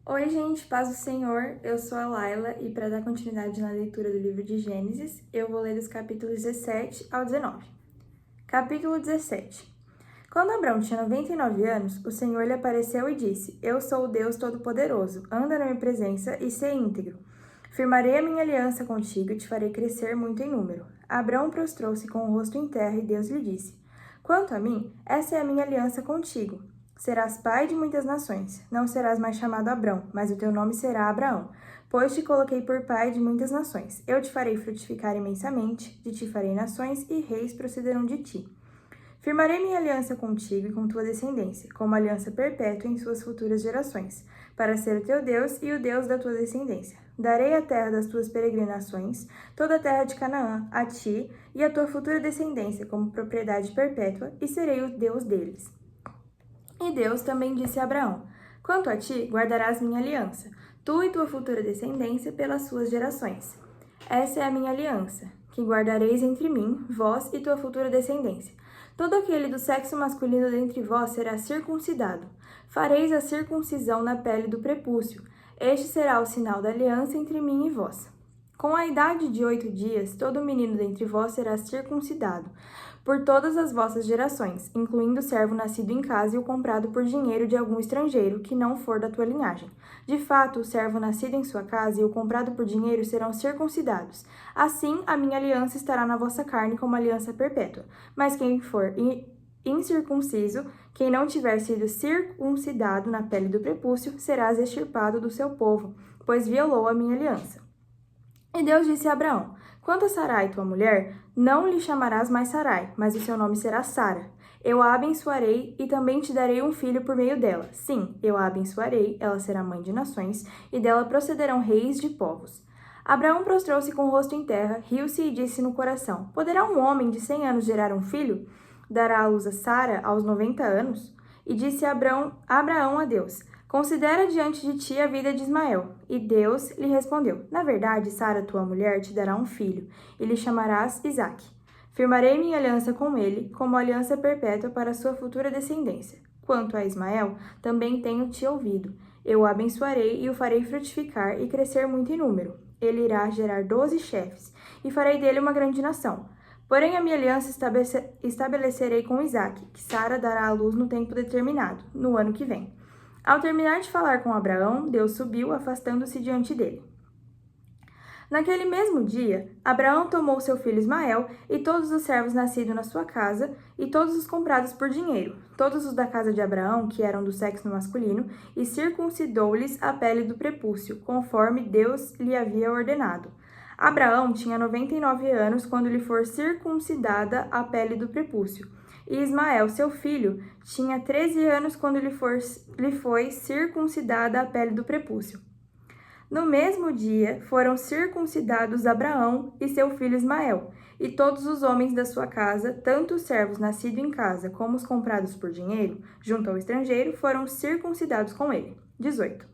Oi, gente, paz do Senhor. Eu sou a Laila e para dar continuidade na leitura do livro de Gênesis, eu vou ler dos capítulos 17 ao 19. Capítulo 17. Quando Abrão tinha 99 anos, o Senhor lhe apareceu e disse: Eu sou o Deus Todo-Poderoso, anda na minha presença e sê íntegro. Firmarei a minha aliança contigo e te farei crescer muito em número. Abrão prostrou-se com o rosto em terra e Deus lhe disse: Quanto a mim, essa é a minha aliança contigo. Serás pai de muitas nações. Não serás mais chamado Abrão, mas o teu nome será Abraão, pois te coloquei por pai de muitas nações. Eu te farei frutificar imensamente, de ti farei nações e reis procederão de ti. Firmarei minha aliança contigo e com tua descendência, como aliança perpétua em suas futuras gerações, para ser o teu Deus e o Deus da tua descendência. Darei a terra das tuas peregrinações, toda a terra de Canaã, a ti e à tua futura descendência como propriedade perpétua, e serei o Deus deles. E Deus também disse a Abraão: Quanto a ti, guardarás minha aliança, tu e tua futura descendência pelas suas gerações. Essa é a minha aliança, que guardareis entre mim, vós e tua futura descendência. Todo aquele do sexo masculino dentre vós será circuncidado. Fareis a circuncisão na pele do prepúcio. Este será o sinal da aliança entre mim e vós. Com a idade de 8 dias, todo menino dentre vós será circuncidado, por todas as vossas gerações, incluindo o servo nascido em casa e o comprado por dinheiro de algum estrangeiro, que não for da tua linhagem. De fato, o servo nascido em sua casa e o comprado por dinheiro serão circuncidados. Assim, a minha aliança estará na vossa carne como aliança perpétua. Mas quem for incircunciso, quem não tiver sido circuncidado na pele do prepúcio, será extirpado do seu povo, pois violou a minha aliança. E Deus disse a Abraão: Quanto a Sarai, tua mulher, não lhe chamarás mais Sarai, mas o seu nome será Sara. Eu a abençoarei e também te darei um filho por meio dela. Sim, eu a abençoarei, ela será mãe de nações, e dela procederão reis de povos. Abraão prostrou-se com o rosto em terra, riu-se e disse no coração: Poderá um homem de 100 anos gerar um filho? Dará à luz a Sara aos 90 anos? E disse Abraão a Deus: Considera diante de ti a vida de Ismael. E Deus lhe respondeu: Na verdade, Sara, tua mulher, te dará um filho, e lhe chamarás Isaque. Firmarei minha aliança com ele, como aliança perpétua para sua futura descendência. Quanto a Ismael, também tenho te ouvido. Eu o abençoarei e o farei frutificar e crescer muito em número. Ele irá gerar 12 chefes, e farei dele uma grande nação. Porém, a minha aliança estabelecerei com Isaque, que Sara dará à luz no tempo determinado, no ano que vem. Ao terminar de falar com Abraão, Deus subiu, afastando-se diante dele. Naquele mesmo dia, Abraão tomou seu filho Ismael e todos os servos nascidos na sua casa e todos os comprados por dinheiro, todos os da casa de Abraão, que eram do sexo masculino, e circuncidou-lhes a pele do prepúcio, conforme Deus lhe havia ordenado. Abraão tinha 99 anos quando lhe for circuncidada a pele do prepúcio. E Ismael, seu filho, tinha 13 anos quando lhe foi circuncidada a pele do prepúcio. No mesmo dia foram circuncidados Abraão e seu filho Ismael, e todos os homens da sua casa, tanto os servos nascidos em casa como os comprados por dinheiro, junto ao estrangeiro, foram circuncidados com ele. 18.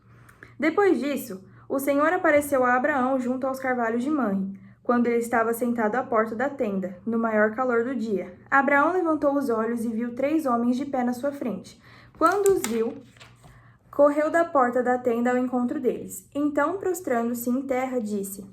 Depois disso, o Senhor apareceu a Abraão junto aos carvalhos de Manre, quando ele estava sentado à porta da tenda, no maior calor do dia. Abraão levantou os olhos e viu 3 homens de pé na sua frente. Quando os viu, correu da porta da tenda ao encontro deles. Então, prostrando-se em terra, disse: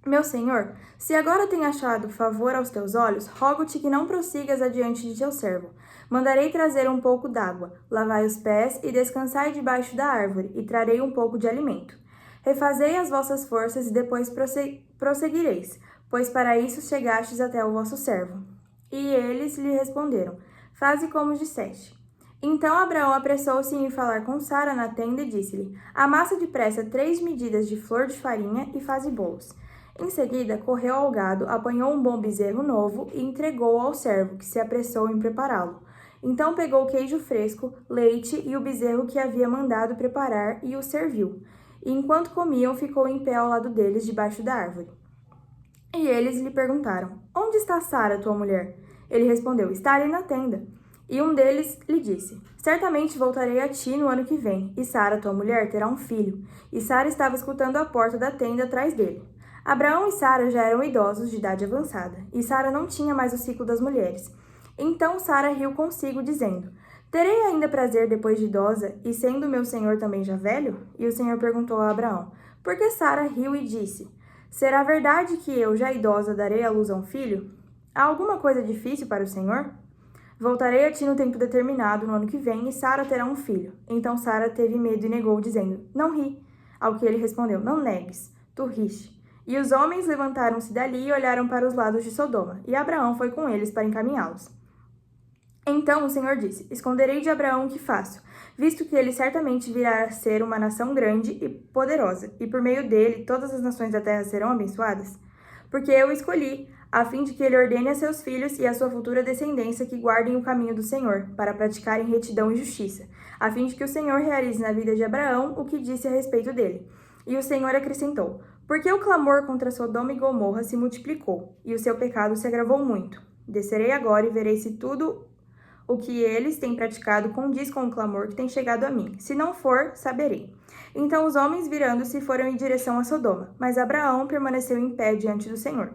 Meu senhor, se agora tenho achado favor aos teus olhos, rogo-te que não prossigas adiante de teu servo. Mandarei trazer um pouco d'água, lavai os pés e descansai debaixo da árvore, e trarei um pouco de alimento. Refazei as vossas forças e depois prosseguireis, pois para isso chegastes até o vosso servo. E eles lhe responderam: Faze como disseste. Então Abraão apressou-se em ir falar com Sara na tenda e disse-lhe: Amassa depressa 3 medidas de flor de farinha e faze bolos. Em seguida, correu ao gado, apanhou um bom bezerro novo e entregou-o ao servo, que se apressou em prepará-lo. Então pegou queijo fresco, leite e o bezerro que havia mandado preparar e o serviu. E enquanto comiam, ficou em pé ao lado deles, debaixo da árvore. E eles lhe perguntaram: Onde está Sara, tua mulher? Ele respondeu: Está ali na tenda. E um deles lhe disse: Certamente voltarei a ti no ano que vem, e Sara, tua mulher, terá um filho. E Sara estava escutando a porta da tenda atrás dele. Abraão e Sara já eram idosos de idade avançada, e Sara não tinha mais o ciclo das mulheres. Então Sara riu consigo, dizendo: Terei ainda prazer depois de idosa, e sendo meu senhor também já velho? E o Senhor perguntou a Abraão. Porque Sara riu e disse: Será verdade que eu, já idosa, darei à luz a um filho? Há alguma coisa difícil para o Senhor? Voltarei a ti no tempo determinado, no ano que vem, e Sara terá um filho. Então Sara teve medo e negou, dizendo: Não ri. Ao que ele respondeu: Não negues, tu riste. E os homens levantaram-se dali e olharam para os lados de Sodoma, e Abraão foi com eles para encaminhá-los. Então o Senhor disse: Esconderei de Abraão o que faço, visto que ele certamente virá a ser uma nação grande e poderosa, e por meio dele todas as nações da terra serão abençoadas. Porque eu o escolhi, a fim de que ele ordene a seus filhos e a sua futura descendência que guardem o caminho do Senhor, para praticarem retidão e justiça, a fim de que o Senhor realize na vida de Abraão o que disse a respeito dele. E o Senhor acrescentou: Porque o clamor contra Sodoma e Gomorra se multiplicou, e o seu pecado se agravou muito. Descerei agora e verei se tudo o que eles têm praticado condiz com o clamor que tem chegado a mim. Se não for, saberei. Então os homens, virando-se, foram em direção a Sodoma, mas Abraão permaneceu em pé diante do Senhor.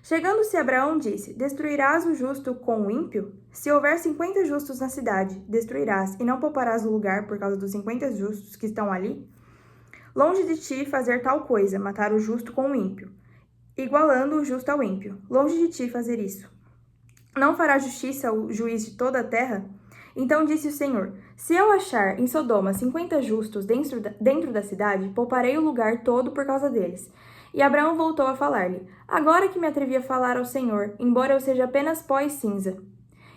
Chegando-se Abraão, disse: Destruirás o justo com o ímpio? Se houver 50 justos na cidade, destruirás, e não pouparás o lugar por causa dos 50 justos que estão ali? Longe de ti fazer tal coisa, matar o justo com o ímpio, igualando o justo ao ímpio. Longe de ti fazer isso. Não fará justiça o juiz de toda a terra? Então disse o Senhor: Se eu achar em Sodoma 50 justos dentro da cidade, pouparei o lugar todo por causa deles. E Abraão voltou a falar-lhe: Agora que me atrevi a falar ao Senhor, embora eu seja apenas pó e cinza.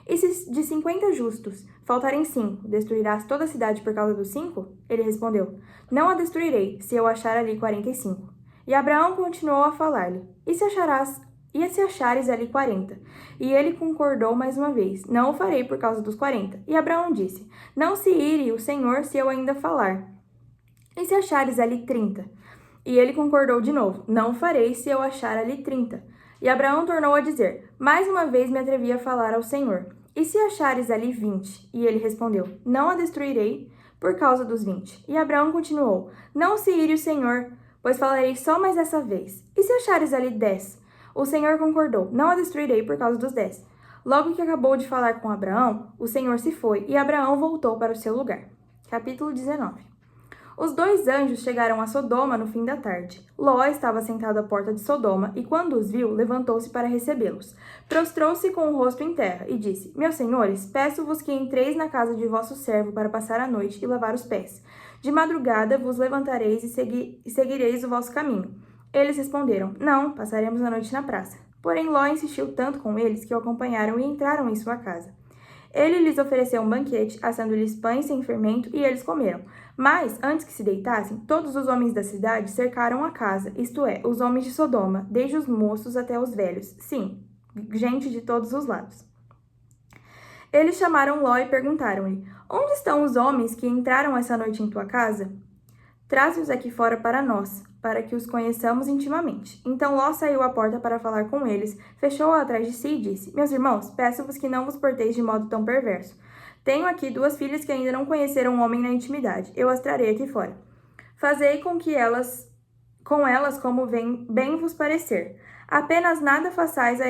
E se de 50 justos faltarem 5, destruirás toda a cidade por causa dos 5? Ele respondeu: Não a destruirei, se eu achar ali 45. E Abraão continuou a falar-lhe: E se achares ali 40? E ele concordou mais uma vez: Não o farei por causa dos 40. E Abraão disse: Não se ire o Senhor se eu ainda falar. E se achares ali 30? E ele concordou de novo: Não o farei se eu achar ali 30. E Abraão tornou a dizer: Mais uma vez me atrevi a falar ao Senhor: E se achares ali 20? E ele respondeu: Não a destruirei por causa dos 20. E Abraão continuou: Não se ire o Senhor, pois falarei só mais essa vez. E se achares ali 10? O Senhor concordou: Não a destruirei por causa dos 10. Logo que acabou de falar com Abraão, o Senhor se foi, e Abraão voltou para o seu lugar. Capítulo 19. Os 2 anjos chegaram a Sodoma no fim da tarde. Ló estava sentado à porta de Sodoma, e quando os viu, levantou-se para recebê-los. Prostrou-se com o rosto em terra, e disse: Meus senhores, peço-vos que entreis na casa de vosso servo para passar a noite e lavar os pés. De madrugada vos levantareis e seguireis o vosso caminho. Eles responderam: Não, passaremos a noite na praça. Porém Ló insistiu tanto com eles que o acompanharam e entraram em sua casa. Ele lhes ofereceu um banquete, assando-lhes pães sem fermento, e eles comeram. Mas, antes que se deitassem, todos os homens da cidade cercaram a casa, isto é, os homens de Sodoma, desde os moços até os velhos. Sim, gente de todos os lados. Eles chamaram Ló e perguntaram-lhe: Onde estão os homens que entraram essa noite em tua casa? Traze-os aqui fora para nós, para que os conheçamos intimamente. Então Ló saiu à porta para falar com eles, fechou-a atrás de si e disse: Meus irmãos, peço-vos que não vos porteis de modo tão perverso. Tenho aqui 2 filhas que ainda não conheceram um homem na intimidade. Eu as trarei aqui fora. Fazei com elas como bem vos parecer. Apenas nada façais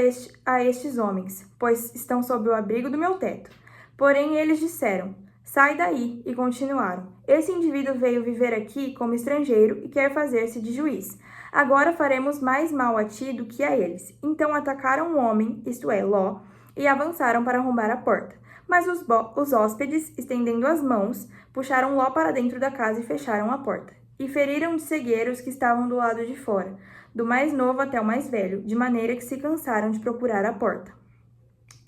a estes homens, pois estão sob o abrigo do meu teto. Porém eles disseram: Sai daí, e continuaram. Esse indivíduo veio viver aqui como estrangeiro e quer fazer-se de juiz. Agora faremos mais mal a ti do que a eles. Então atacaram o homem, isto é, Ló, e avançaram para arrombar a porta. Mas os hóspedes, estendendo as mãos, puxaram Ló para dentro da casa e fecharam a porta. E feriram de cegueira os que estavam do lado de fora, do mais novo até o mais velho, de maneira que se cansaram de procurar a porta.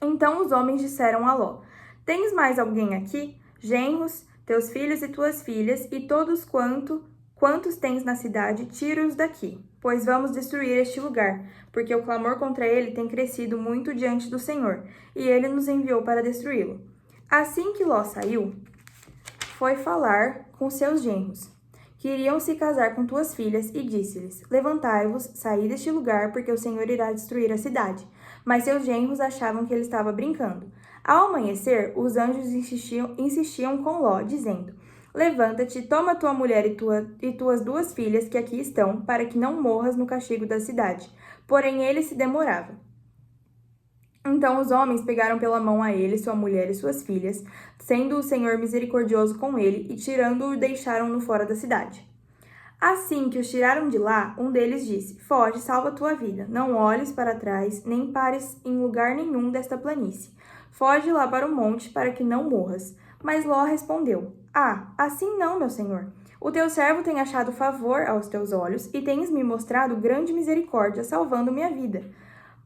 Então os homens disseram a Ló: Tens mais alguém aqui? Genros, teus filhos e tuas filhas, e todos quantos tens na cidade, tira-os daqui, pois vamos destruir este lugar, porque o clamor contra ele tem crescido muito diante do Senhor, e ele nos enviou para destruí-lo. Assim que Ló saiu, foi falar com seus genros, que iriam se casar com tuas filhas, e disse-lhes: Levantai-vos, saí deste lugar, porque o Senhor irá destruir a cidade. Mas seus genros achavam que ele estava brincando. Ao amanhecer, os anjos insistiam com Ló, dizendo: Levanta-te, toma tua mulher e tuas 2 filhas que aqui estão, para que não morras no castigo da cidade. Porém ele se demorava. Então os homens pegaram pela mão a ele, sua mulher e suas filhas, sendo o Senhor misericordioso com ele, e tirando-o, deixaram-no fora da cidade. Assim que os tiraram de lá, um deles disse: Foge, salva tua vida. Não olhes para trás, nem pares em lugar nenhum desta planície. Foge lá para o monte, para que não morras. Mas Ló respondeu: assim não, meu senhor. O teu servo tem achado favor aos teus olhos, e tens me mostrado grande misericórdia, salvando minha vida.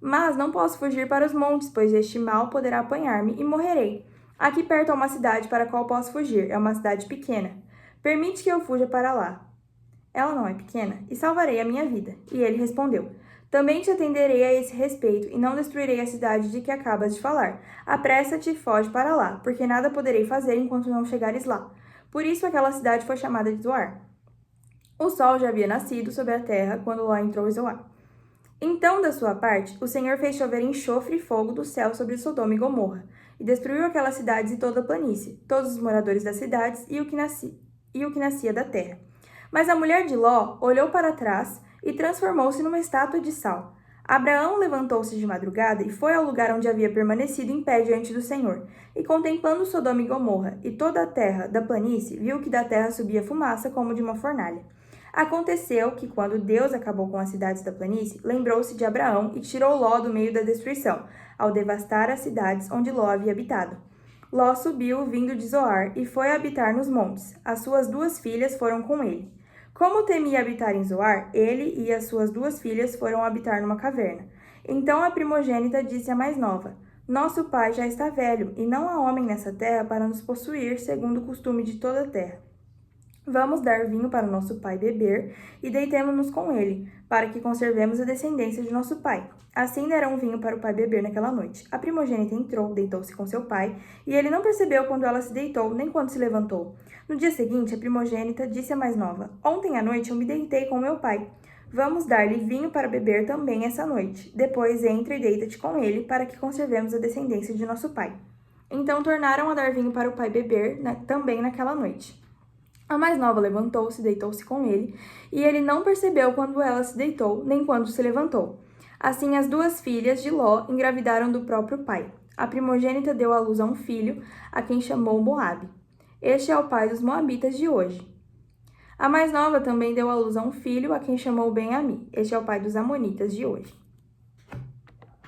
Mas não posso fugir para os montes, pois este mal poderá apanhar-me e morrerei. Aqui perto há uma cidade para a qual posso fugir. É uma cidade pequena. Permite que eu fuja para lá. Ela não é pequena, e salvarei a minha vida. E ele respondeu: Também te atenderei a esse respeito, e não destruirei a cidade de que acabas de falar. Apressa-te e foge para lá, porque nada poderei fazer enquanto não chegares lá. Por isso aquela cidade foi chamada de Zoar. O sol já havia nascido sobre a terra quando Ló entrou em Zoar. Então, da sua parte, o Senhor fez chover enxofre e fogo do céu sobre Sodoma e Gomorra, e destruiu aquelas cidades e toda a planície, todos os moradores das cidades e o que nascia da terra. Mas a mulher de Ló olhou para trás e transformou-se numa estátua de sal. Abraão levantou-se de madrugada e foi ao lugar onde havia permanecido em pé diante do Senhor, e contemplando Sodoma e Gomorra e toda a terra da planície, viu que da terra subia fumaça como de uma fornalha. Aconteceu que, quando Deus acabou com as cidades da planície, lembrou-se de Abraão e tirou Ló do meio da destruição, ao devastar as cidades onde Ló havia habitado. Ló subiu, vindo de Zoar, e foi habitar nos montes. As suas 2 filhas foram com ele. Como temia habitar em Zoar, ele e as suas 2 filhas foram habitar numa caverna. Então a primogênita disse à mais nova: Nosso pai já está velho, e não há homem nessa terra para nos possuir, segundo o costume de toda a terra. Vamos dar vinho para o nosso pai beber e deitemo-nos com ele, para que conservemos a descendência de nosso pai. Assim deram vinho para o pai beber naquela noite. A primogênita entrou, deitou-se com seu pai, e ele não percebeu quando ela se deitou, nem quando se levantou. No dia seguinte, a primogênita disse à mais nova: Ontem à noite eu me deitei com meu pai. Vamos dar-lhe vinho para beber também essa noite. Depois entra e deita-te com ele, para que conservemos a descendência de nosso pai. Então tornaram a dar vinho para o pai beber também naquela noite. A mais nova levantou-se, deitou-se com ele, e ele não percebeu quando ela se deitou, nem quando se levantou. Assim, as 2 filhas de Ló engravidaram do próprio pai. A primogênita deu à luz a um filho, a quem chamou Moabe. Este é o pai dos moabitas de hoje. A mais nova também deu à luz a um filho, a quem chamou Ben-Ami. Este é o pai dos amonitas de hoje.